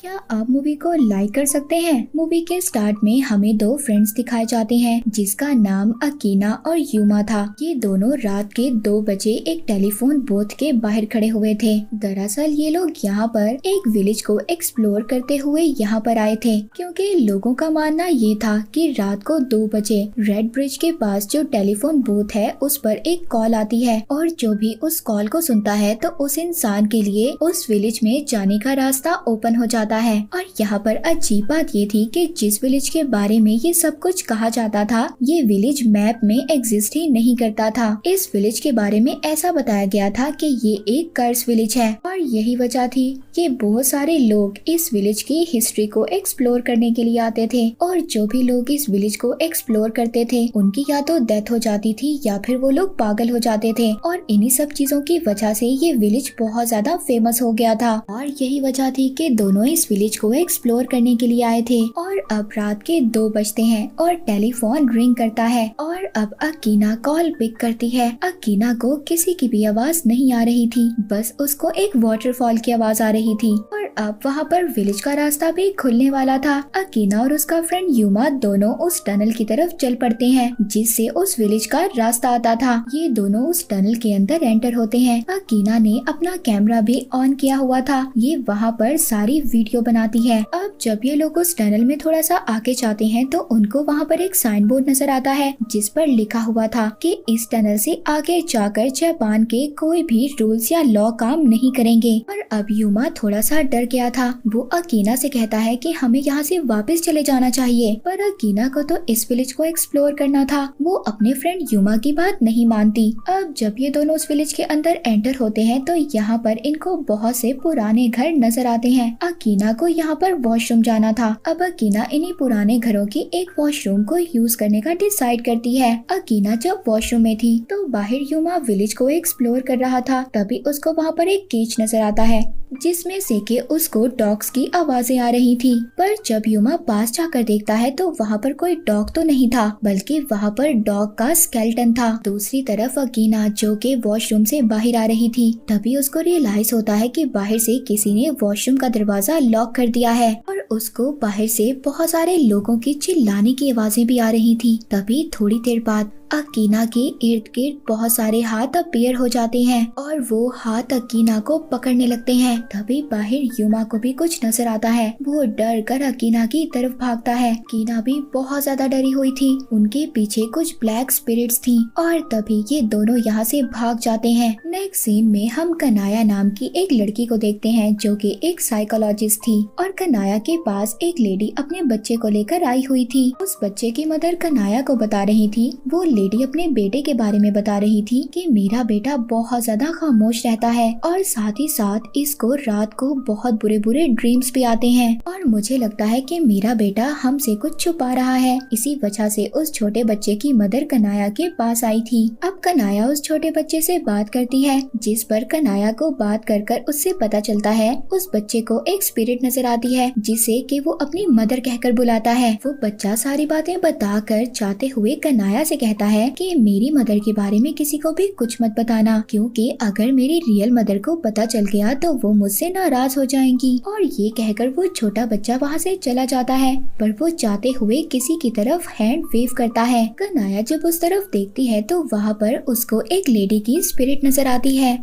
क्या आप मूवी को लाइक कर सकते हैं? मूवी के स्टार्ट में हमें दो फ्रेंड्स दिखाए जाते हैं जिसका नाम अकीना और यूमा था। ये दोनों रात के 2 बजे एक टेलीफोन बूथ के बाहर खड़े हुए थे। दरअसल ये लोग यहाँ पर एक विलेज को एक्सप्लोर करते हुए यहाँ पर आए थे, क्योंकि लोगों का मानना ये था कि रात को 2 बजे रेड ब्रिज के पास जो टेलीफोन बूथ है उस पर एक कॉल आती है और जो भी उस कॉल को सुनता है तो उस इंसान के लिए उस विलेज में जाने का रास्ता ओपन हो जाता है। और यहाँ पर अजीब बात ये थी कि जिस विलेज के बारे में ये सब कुछ कहा जाता था ये विलेज मैप में एग्जिस्ट ही नहीं करता था। इस विलेज के बारे में ऐसा बताया गया था कि ये एक कर्स विलेज है और यही वजह थी कि बहुत सारे लोग इस विलेज की हिस्ट्री को एक्सप्लोर करने के लिए आते थे और जो भी लोग इस विलेज को एक्सप्लोर करते थे उनकी या तो डेथ हो जाती थी या फिर वो लोग पागल हो जाते थे। और इन्हीं सब चीजों की वजह से ये विलेज बहुत ज्यादा फेमस हो गया था और यही वजह थी कि दोनों इस विलेज को एक्सप्लोर करने के लिए आए थे। और अब रात के 2 बजते हैं और टेलीफोन रिंग करता है और अब अकीना कॉल पिक करती है। अकीना को किसी की भी आवाज नहीं आ रही थी, बस उसको एक वाटरफॉल की आवाज आ रही थी। और अब वहाँ पर विलेज का रास्ता भी खुलने वाला था। अकीना और उसका फ्रेंड यूमा दोनों उस टनल की तरफ चल पड़ते हैं जिससे उस विलेज का रास्ता आता था। ये दोनों उस टनल के अंदर एंटर होते हैं। अकीना ने अपना कैमरा भी ऑन किया हुआ था, ये वहाँ पर सारी वीडियो बनाती है। अब जब ये लोग उस टनल में थोड़ा सा आगे जाते हैं तो उनको वहाँ पर एक साइन बोर्ड नजर आता है जिस पर लिखा हुआ था कि इस टनल से आगे जाकर जापान के कोई भी रूल्स या लॉ काम नहीं करेंगे। और अब यूमा थोड़ा सा डर गया था। वो अकीना से कहता है कि हमें यहाँ से वापस चले जाना चाहिए, पर अकीना को तो इस विलेज को एक्सप्लोर करना था। वो अपने फ्रेंड यूमा की बात नहीं मानती। अब जब ये दोनों उस विलेज के अंदर एंटर होते हैं तो यहाँ पर इनको बहुत से पुराने घर नजर आते हैं। अकीना को यहाँ पर वॉशरूम जाना था। अब अकीना इन्हीं पुराने घरों की एक वॉशरूम को यूज करने का डिसाइड करती है। अकीना जब वॉशरूम में थी तो बाहर यूमा विलेज को एक्सप्लोर कर रहा था, तभी उसको वहाँ पर एक केज नजर आता है जिसमें से कि उसको डॉग्स की आवाजें आ रही थी। पर जब यूमा पास जाकर देखता है तो वहाँ पर कोई डॉग तो नहीं था, बल्कि वहाँ पर डॉग का स्केलेटन था। दूसरी तरफ अकीना जो कि वॉशरूम से बाहर आ रही थी, तभी उसको रियलाइज होता है कि बाहर से किसी ने वॉशरूम का दरवाजा लॉक कर दिया है और उसको बाहर से बहुत सारे लोगों की चिल्लाने की आवाजें भी आ रही थी। तभी थोड़ी देर बाद अकीना के इर्द गिर्द बहुत सारे हाथ अपीयर हो जाते हैं और वो हाथ अकीना को पकड़ने लगते हैं। तभी बाहर यूमा को भी कुछ नजर आता है। वो डर कर अकीना की तरफ भागता है। अकीना भी बहुत ज्यादा डरी हुई थी। उनके पीछे कुछ ब्लैक स्पिरिट्स थी और तभी ये दोनों यहाँ से भाग जाते हैं। नेक्स्ट सीन में हम कनाया नाम की एक लड़की को देखते हैं जो कि एक साइकोलॉजिस्ट थी और कनाया के पास एक लेडी अपने बच्चे को लेकर आई हुई थी। उस बच्चे की मदर कनाया को बता रही थी, वो लेडी अपने बेटे के बारे में बता रही थी कि मेरा बेटा बहुत ज्यादा खामोश रहता है और साथ ही साथ इसको रात को बहुत बुरे बुरे ड्रीम्स भी आते हैं और मुझे लगता है कि मेरा बेटा हमसे कुछ छुपा रहा है। इसी वजह से उस छोटे बच्चे की मदर कनाया के पास आई थी। अब कनाया उस छोटे बच्चे से बात करती है, जिस पर कनाया को बात कर कर उससे पता चलता है उस बच्चे को एक स्पिरिट नजर आती है जिसे कि वो अपनी मदर कहकर बुलाता है। वो बच्चा सारी बातें बताकर जाते हुए कनाया से कहता है कि मेरी मदर के बारे में किसी को भी कुछ मत बताना, क्योंकि अगर मेरी रियल मदर को पता चल गया तो वो मुझसे नाराज हो जाएंगी। और ये कहकर वो छोटा बच्चा वहाँ से चला जाता है, पर वो जाते हुए किसी की तरफ हैंड वेव करता है। कनाया जब उस तरफ देखती है तो वहाँ पर उसको एक लेडी की स्पिरिट नजर आती है।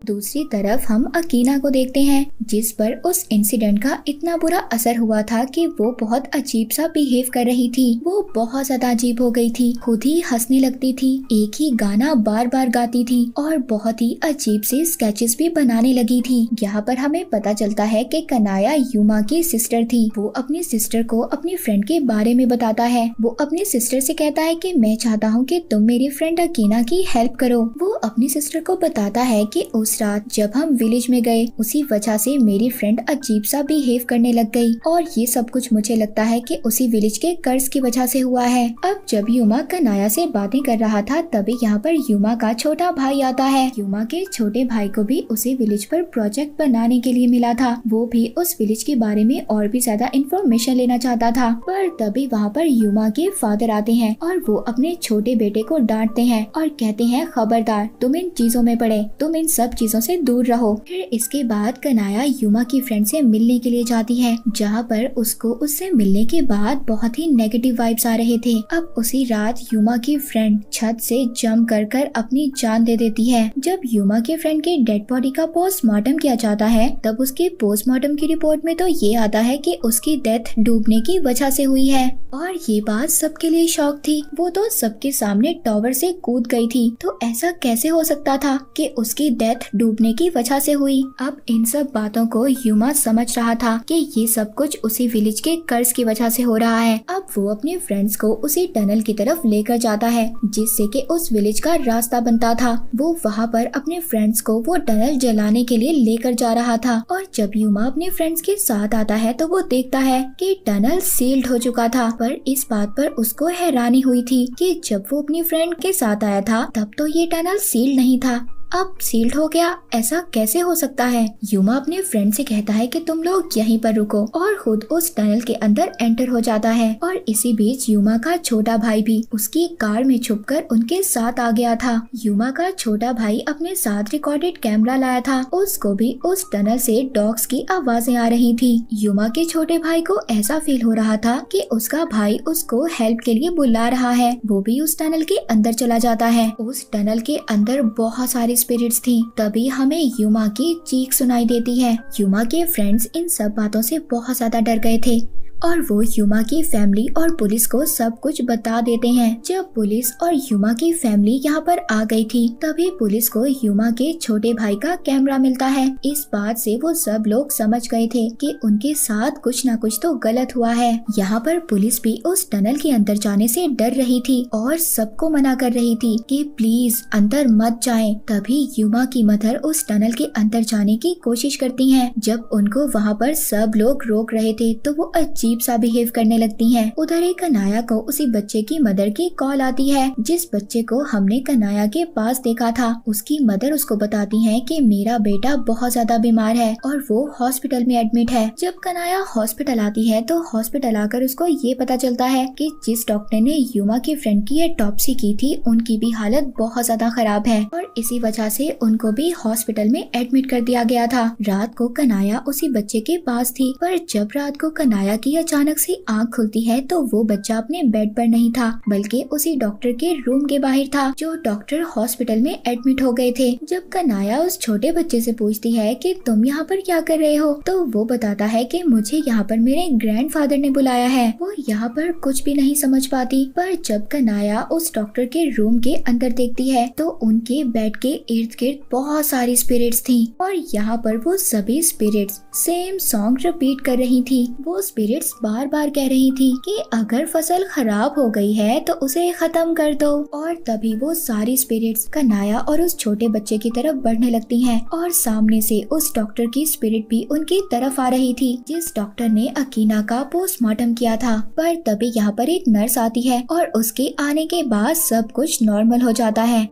दूसरी तरफ हम अकीना को देखते हैं जिस पर उस इंसिडेंट का इतना बुरा असर हुआ था कि वो बहुत अजीब सा बिहेव कर रही थी। वो बहुत ज्यादा अजीब हो गई थी, खुद ही हंसने लगती थी, एक ही गाना बार बार गाती थी और बहुत ही अजीब से स्केचेस भी बनाने लगी थी। यहाँ पर हमें पता चलता है कि कनाया यूमा की सिस्टर थी। वो अपनी सिस्टर को अपनी फ्रेंड के बारे में बताता है। वो अपनी सिस्टर से कहता है कि मैं चाहता हूँ कि तुम मेरी फ्रेंड अकीना की हेल्प करो। वो अपनी सिस्टर को बताता है कि उस रात जब हम विलेज में गए उसी वजह से मेरी फ्रेंड अजीब सा बिहेव करने लग गई और ये सब कुछ मुझे लगता है कि उसी विलेज के कर्ज की वजह से हुआ है। अब जब यूमा कनाया से बातें कर रहा था तभी यहाँ पर यूमा का छोटा भाई आता है। यूमा के छोटे भाई को भी उसी विलेज पर प्रोजेक्ट बनाने के लिए मिला था। वो भी उस विलेज के बारे में और भी ज्यादा इंफॉर्मेशन लेना चाहता था, पर तभी वहाँ पर यूमा के फादर आते हैं और वो अपने छोटे बेटे को डांटते हैं और कहते हैं खबरदार तुम इन चीजों में पड़े, तुम इन सब चीजों से दूर रहो। फिर इसके बाद कनाया युमा की फ्रेंड से मिलने के लिए जाती है, जहाँ पर उसको उससे मिलने के बाद बहुत ही नेगेटिव वाइब्स आ रहे थे। अब उसी रात युमा की फ्रेंड छत से जंप कर अपनी जान दे देती है। जब युमा के फ्रेंड की डेड बॉडी का पोस्टमार्टम किया जाता है, तब उसके पोस्टमार्टम की रिपोर्ट में तो ये आता है कि उसकी डेथ डूबने की वजह से हुई है। और ये बात सबके लिए शॉक थी। वो तो सबके सामने टॉवर से कूद गई थी, तो ऐसा कैसे हो सकता था कि उसकी डेथ डूबने की वजह से हुई। अब इन सब बातों को युमा समझ रहा था कि ये सब कुछ उसी विलेज के कर्ज की वजह से हो रहा है। अब वो अपने फ्रेंड्स को उसी टनल की तरफ लेकर जाता है, जिससे कि उस विलेज का रास्ता बनता था। वो वहाँ पर अपने फ्रेंड्स को वो टनल जलाने के लिए लेकर जा रहा था। और जब युमा अपने फ्रेंड्स के साथ आता है तो वो देखता है कि टनल सील्ड हो चुका था। पर इस बात पर उसको हैरानी हुई थी कि जब वो अपनी फ्रेंड के साथ आया था तब तो ये टनल सील्ड नहीं था, अब सील्ड हो गया, ऐसा कैसे हो सकता है। युमा अपने फ्रेंड से कहता है कि तुम लोग यहीं पर रुको, और खुद उस टनल के अंदर एंटर हो जाता है। और इसी बीच युमा का छोटा भाई भी उसकी कार में छुपकर उनके साथ आ गया था। युमा का छोटा भाई अपने साथ रिकॉर्डेड कैमरा लाया था, उसको भी उस टनल से डॉग्स की आवाजें आ रही थी। युमा के छोटे भाई को ऐसा फील हो रहा था कि उसका भाई उसको हेल्प के लिए बुला रहा है। वो भी उस टनल के अंदर चला जाता है। उस टनल के अंदर बहुत सारे स्पिरिट्स थी। तभी हमें युमा की चीख सुनाई देती है। युमा के फ्रेंड्स इन सब बातों से बहुत ज्यादा डर गए थे और वो युमा की फैमिली और पुलिस को सब कुछ बता देते हैं। जब पुलिस और युमा की फैमिली यहाँ पर आ गई थी, तभी पुलिस को युमा के छोटे भाई का कैमरा मिलता है। इस बात से वो सब लोग समझ गए थे कि उनके साथ कुछ न कुछ तो गलत हुआ है। यहाँ पर पुलिस भी उस टनल के अंदर जाने से डर रही थी और सबको मना कर रही थी कि प्लीज अंदर मत जाएं। तभी युमा की मदर उस टनल के अंदर जाने की कोशिश करती हैं। जब उनको वहाँ पर सब लोग रोक रहे थे तो वो अजीब सा बिहेव करने लगती हैं। उधर ही कनाया को उसी बच्चे की मदर की कॉल आती है, जिस बच्चे को हमने कनाया के पास देखा था। उसकी मदर उसको बताती है कि मेरा बेटा बहुत ज्यादा बीमार है और वो हॉस्पिटल में एडमिट है। जब कनाया हॉस्पिटल आती है तो हॉस्पिटल आकर उसको ये पता चलता है कि जिस डॉक्टर ने युमा की फ्रेंड की ऑटोप्सी की थी, उनकी भी हालत बहुत ज्यादा खराब है और इसी वजह से उनको भी हॉस्पिटल में एडमिट कर दिया गया था। रात को कनाया उसी बच्चे के पास थी, पर जब रात को कनाया की अचानक से आंख खुलती है तो वो बच्चा अपने बेड पर नहीं था, बल्कि उसी डॉक्टर के रूम के बाहर था, जो डॉक्टर हॉस्पिटल में एडमिट हो गए थे। जब कनाया उस छोटे बच्चे से पूछती है कि तुम यहाँ पर क्या कर रहे हो, तो वो बताता है कि मुझे यहाँ पर मेरे ग्रैंडफादर ने बुलाया है। वो यहाँ पर कुछ भी नहीं समझ पाती, पर जब कनाया उस डॉक्टर के रूम के अंदर देखती है तो उनके बेड के इर्द गिर्द बहुत सारी स्पिरिट्स थी और यहाँ पर वो सभी स्पिरिट्स सेम सॉन्ग रिपीट कर रही थी। वो स्पिरिट्स बार बार कह रही थी कि अगर फसल खराब हो गई है तो उसे खत्म कर दो। और तभी वो सारी स्पिरिट्स कनाया और उस छोटे बच्चे की तरफ बढ़ने लगती हैं और सामने से उस डॉक्टर की स्पिरिट भी उनकी तरफ आ रही थी, जिस डॉक्टर ने अकीना का पोस्टमार्टम किया था। पर तभी यहाँ पर एक नर्स आती है और उसके आने के बाद सब कुछ नॉर्मल हो जाता है।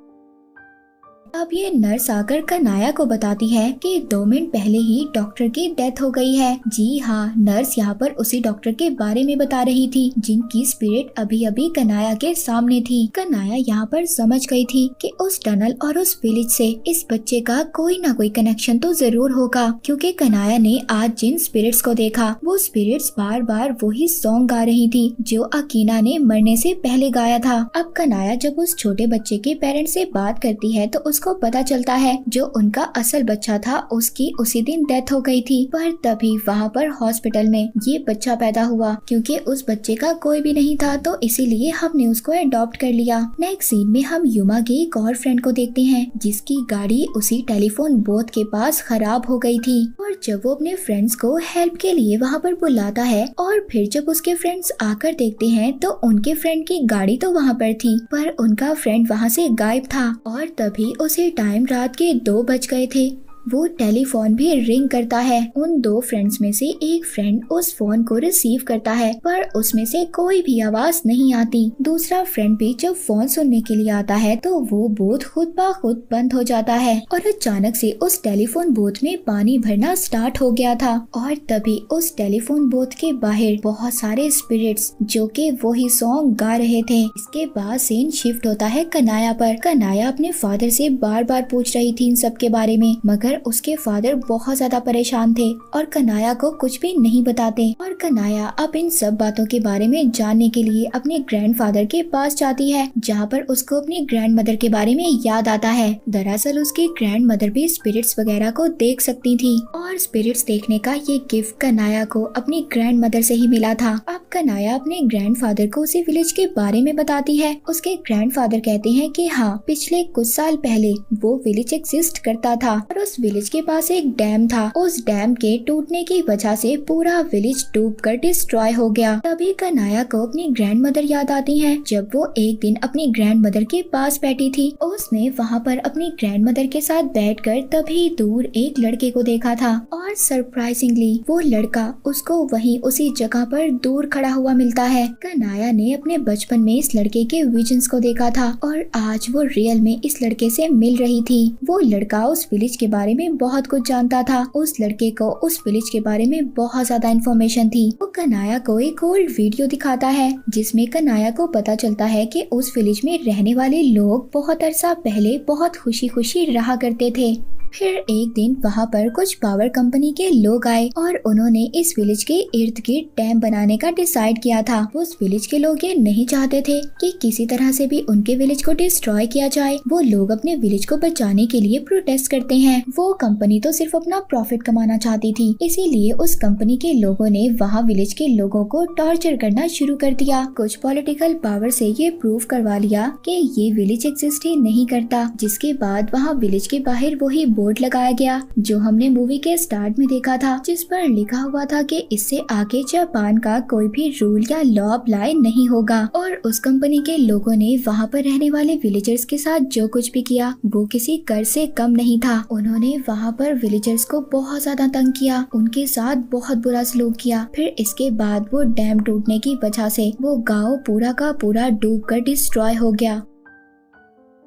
अब ये नर्स आकर कनाया को बताती है कि 2 मिनट पहले ही डॉक्टर की डेथ हो गई है। जी हाँ, नर्स यहाँ पर उसी डॉक्टर के बारे में बता रही थी, जिनकी स्पिरिट अभी अभी कनाया के सामने थी। कनाया यहाँ पर समझ गई थी कि उस टनल और उस विलेज से इस बच्चे का कोई ना कोई कनेक्शन तो जरूर होगा, क्योंकि कनाया ने आज जिन स्पिरिट्स को देखा, वो स्पिरिट्स बार बार वही सॉन्ग गा रही थी जो अकीना ने मरने से पहले गाया था। अब कनाया जब उस छोटे बच्चे के पेरेंट्स से बात करती है तो उसको पता चलता है जो उनका असल बच्चा था उसकी उसी दिन डेथ हो गई थी। पर तभी वहाँ पर हॉस्पिटल में ये बच्चा पैदा हुआ, क्योंकि उस बच्चे का कोई भी नहीं था तो इसीलिए हमने उसको अडॉप्ट कर लिया। नेक्स्ट सीन में हम युमा की एक और फ्रेंड को देखते हैं, जिसकी गाड़ी उसी टेलीफोन बूथ के पास खराब हो गई थी। और जब वो अपने फ्रेंड्स को हेल्प के लिए वहाँ पर बुलाता है और फिर जब उसके फ्रेंड्स आकर देखते हैं तो उनके फ्रेंड की गाड़ी तो वहाँ पर थी, पर उनका फ्रेंड वहाँ से गायब था। और तभी उसी टाइम रात के 2 बज गए थे। वो टेलीफोन भी रिंग करता है। उन दो फ्रेंड्स में से एक फ्रेंड उस फोन को रिसीव करता है पर उसमें से कोई भी आवाज नहीं आती। दूसरा फ्रेंड भी जब फोन सुनने के लिए आता है तो वो बूथ खुद ब खुद बंद हो जाता है और अचानक से उस टेलीफोन बूथ में पानी भरना स्टार्ट हो गया था। और तभी उस टेलीफोन बूथ के बाहर बहुत सारे स्पिरिट्स जो कि वही सॉन्ग गा रहे थे। इसके बाद सीन शिफ्ट होता है कनाया पर। कनाया अपने फादर से बार बार पूछ रही थी इन सब के बारे में, मगर उसके फादर बहुत ज्यादा परेशान थे और कनाया को कुछ भी नहीं बताते। और कनाया अब इन सब बातों के बारे में जानने के लिए अपने ग्रैंडफादर के पास जाती है, जहाँ पर उसको अपनी ग्रैंड मदर के बारे में याद आता है। दरअसल उसकी ग्रैंड मदर भी स्पिरिट्स वगैरह को देख सकती थी और स्पिरिट्स देखने का ये गिफ्ट कनाया को अपनी ग्रैंड मदर से ही मिला था। अब कनाया अपने ग्रैंडफादर को उसी विलेज के बारे में बताती है। उसके ग्रैंडफादर कहते हैं कि हाँ, पिछले कुछ साल पहले वो विलेज एग्जिस्ट करता था और उस विलेज के पास एक डैम था। उस डैम के टूटने की वजह से पूरा विलेज डूबकर डिस्ट्रॉय हो गया। तभी कनाया को अपनी ग्रैंड मदर याद आती है। जब वो एक दिन अपनी ग्रैंड मदर के पास बैठी थी, उसने वहाँ पर अपनी ग्रैंड मदर के साथ बैठकर तभी दूर एक लड़के को देखा था और सरप्राइजिंगली वो लड़का उसको वहीं उसी जगह पर दूर खड़ा हुआ मिलता है। कनाया ने अपने बचपन में इस लड़के के विजन्स को देखा था और आज वो रियल में इस लड़के से मिल रही थी। वो लड़का उस विलेज के बारे में बहुत कुछ जानता था। उस लड़के को उस विलेज के बारे में बहुत ज्यादा इन्फॉर्मेशन थी। वो कनाया को एक ओल्ड वीडियो दिखाता है जिसमें कनाया को पता चलता है कि उस विलेज में रहने वाले लोग बहुत अरसा पहले बहुत खुशी खुशी रहा करते थे। फिर एक दिन वहाँ पर कुछ पावर कंपनी के लोग आए और उन्होंने इस विलेज के इर्द गिर्द डैम बनाने का डिसाइड किया था। उस विलेज के लोग ये नहीं चाहते थे कि किसी तरह से भी उनके विलेज को डिस्ट्रॉय किया जाए। वो लोग अपने विलेज को बचाने के लिए प्रोटेस्ट करते हैं। वो कंपनी तो सिर्फ अपना प्रॉफिट कमाना चाहती थी, इसीलिए उस कंपनी के लोगों ने वहाँ विलेज के लोगों को टॉर्चर करना शुरू कर दिया। कुछ पॉलिटिकल पावर से ये प्रूव करवा लिया कि ये विलेज एग्जिस्ट ही नहीं करता। जिसके बाद वहाँ विलेज के बाहर वही बोर्ड लगाया गया जो हमने मूवी के स्टार्ट में देखा था, जिस पर लिखा हुआ था कि इससे आगे जापान का कोई भी रूल या लॉ अप्लाई नहीं होगा। और उस कंपनी के लोगों ने वहाँ पर रहने वाले विलेजर्स के साथ जो कुछ भी किया वो किसी कर से कम नहीं था। उन्होंने वहाँ पर विलेजर्स को बहुत ज्यादा तंग किया, उनके साथ बहुत बुरा सलूक किया। फिर इसके बाद वो डैम टूटने की वजह से वो गाँव पूरा का पूरा डूबकर डिस्ट्रॉय हो गया।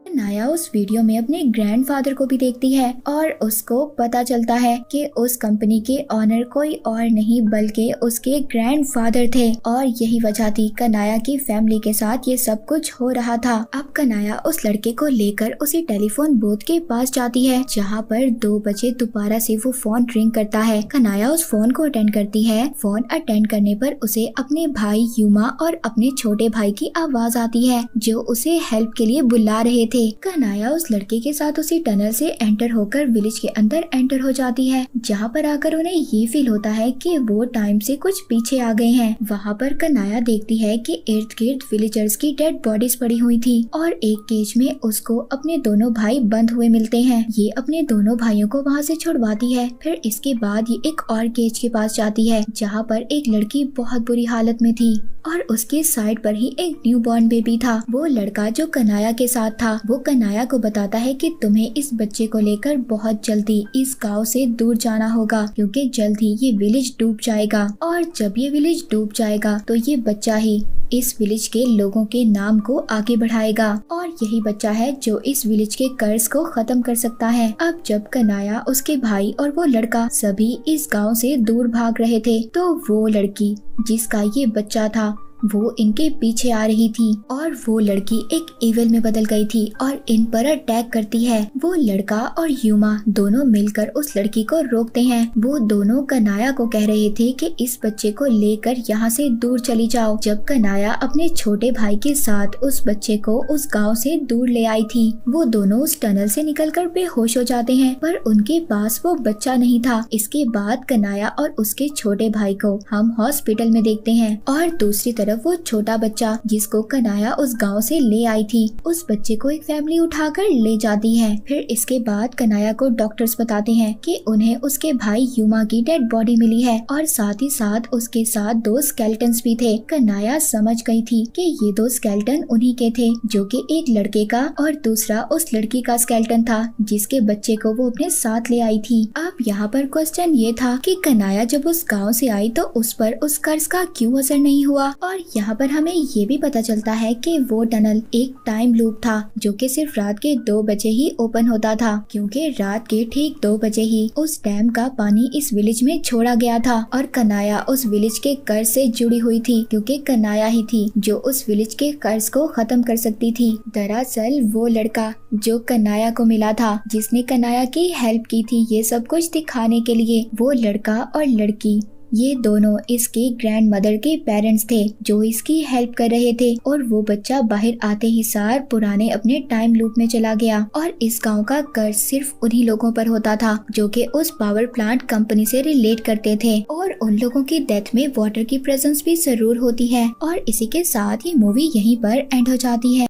कनाया उस वीडियो में अपने ग्रैंडफादर को भी देखती है और उसको पता चलता है कि उस कंपनी के ऑनर कोई और नहीं बल्कि उसके ग्रैंडफादर थे और यही वजह थी कनाया की फैमिली के साथ ये सब कुछ हो रहा था। अब कनाया उस लड़के को लेकर उसी टेलीफोन बूथ के पास जाती है जहाँ पर 2 बजे दोबारा से वो फोन रिंग करता है। कनाया उस फोन को अटेंड करती है। फोन अटेंड करने पर उसे अपने भाई युमा और अपने छोटे भाई की आवाज आती है जो उसे हेल्प के लिए बुला रहे थे। कनाया उस लड़के के साथ उसी टनल से एंटर होकर विलेज के अंदर एंटर हो जाती है जहाँ पर आकर उन्हें ये फील होता है कि वो टाइम से कुछ पीछे आ गए हैं। वहाँ पर कनाया देखती है कि इर्द गिर्द विलेजर्स की डेड बॉडीज पड़ी हुई थी और एक केज में उसको अपने दोनों भाई बंद हुए मिलते हैं। ये अपने दोनों भाइयों को वहाँ से छुड़वाती है। फिर इसके बाद ये एक और केज के पास जाती है जहाँ पर एक लड़की बहुत बुरी हालत में थी और उसके साइड पर ही एक न्यूबॉर्न बेबी था। वो लड़का जो कनाया के साथ था वो कनाया को बताता है कि तुम्हें इस बच्चे को लेकर बहुत जल्दी इस गांव से दूर जाना होगा क्योंकि जल्द ही ये विलेज डूब जाएगा और जब ये विलेज डूब जाएगा तो ये बच्चा ही इस विलेज के लोगों के नाम को आगे बढ़ाएगा और यही बच्चा है जो इस विलेज के कर्ज को खत्म कर सकता है। अब जब कनाया, उसके भाई और वो लड़का सभी इस गांव से दूर भाग रहे थे तो वो लड़की जिसका ये बच्चा था वो इनके पीछे आ रही थी और वो लड़की एक इविल में बदल गई थी और इन पर अटैक करती है। वो लड़का और युमा दोनों मिलकर उस लड़की को रोकते हैं। वो दोनों कनाया को कह रहे थे कि इस बच्चे को लेकर यहाँ से दूर चली जाओ। जब कनाया अपने छोटे भाई के साथ उस बच्चे को उस गांव से दूर ले आई थी, वो दोनों उस टनल से निकलकर बेहोश हो जाते हैं पर उनके पास वो बच्चा नहीं था। इसके बाद कनाया और उसके छोटे भाई को हम हॉस्पिटल में देखते हैं और दूसरी तरफ तरफ वो छोटा बच्चा जिसको कनाया उस गांव से ले आई थी, उस बच्चे को एक फैमिली उठाकर ले जाती है। फिर इसके बाद कनाया को डॉक्टर्स बताते हैं कि उन्हें उसके भाई युमा की डेड बॉडी मिली है और साथ ही साथ उसके साथ 2 स्केलेटन्स भी थे। कनाया समझ गई थी कि ये 2 स्केलेटन उन्हीं के थे, जो कि एक लड़के का और दूसरा उस लड़की का स्केलेटन था जिसके बच्चे को वो अपने साथ ले आई थी। अब यहाँ पर क्वेश्चन ये था कि कनाया जब उस गांव से आई तो उस पर उस कर्ज का क्यों असर नहीं हुआ। और यहाँ पर हमें ये भी पता चलता है कि वो टनल एक टाइम लूप था जो कि सिर्फ रात के 2 बजे ही ओपन होता था, क्योंकि रात के ठीक 2 बजे ही उस डैम का पानी इस विलेज में छोड़ा गया था और कनाया उस विलेज के कर्ज से जुड़ी हुई थी, क्योंकि कनाया ही थी जो उस विलेज के कर्ज को खत्म कर सकती थी। दरअसल वो लड़का जो कनाया को मिला था, जिसने कनाया की हेल्प की थी ये सब कुछ दिखाने के लिए, वो लड़का और लड़की ये दोनों इसके ग्रैंड मदर के पेरेंट्स थे जो इसकी हेल्प कर रहे थे। और वो बच्चा बाहर आते ही सार पुराने अपने टाइम लूप में चला गया और इस गांव का कर्ज सिर्फ उन्हीं लोगों पर होता था जो कि उस पावर प्लांट कंपनी से रिलेट करते थे, और उन लोगों की डेथ में वाटर की प्रेजेंस भी जरूर होती है। और इसी के साथ ये मूवी यहीं पर एंड हो जाती है।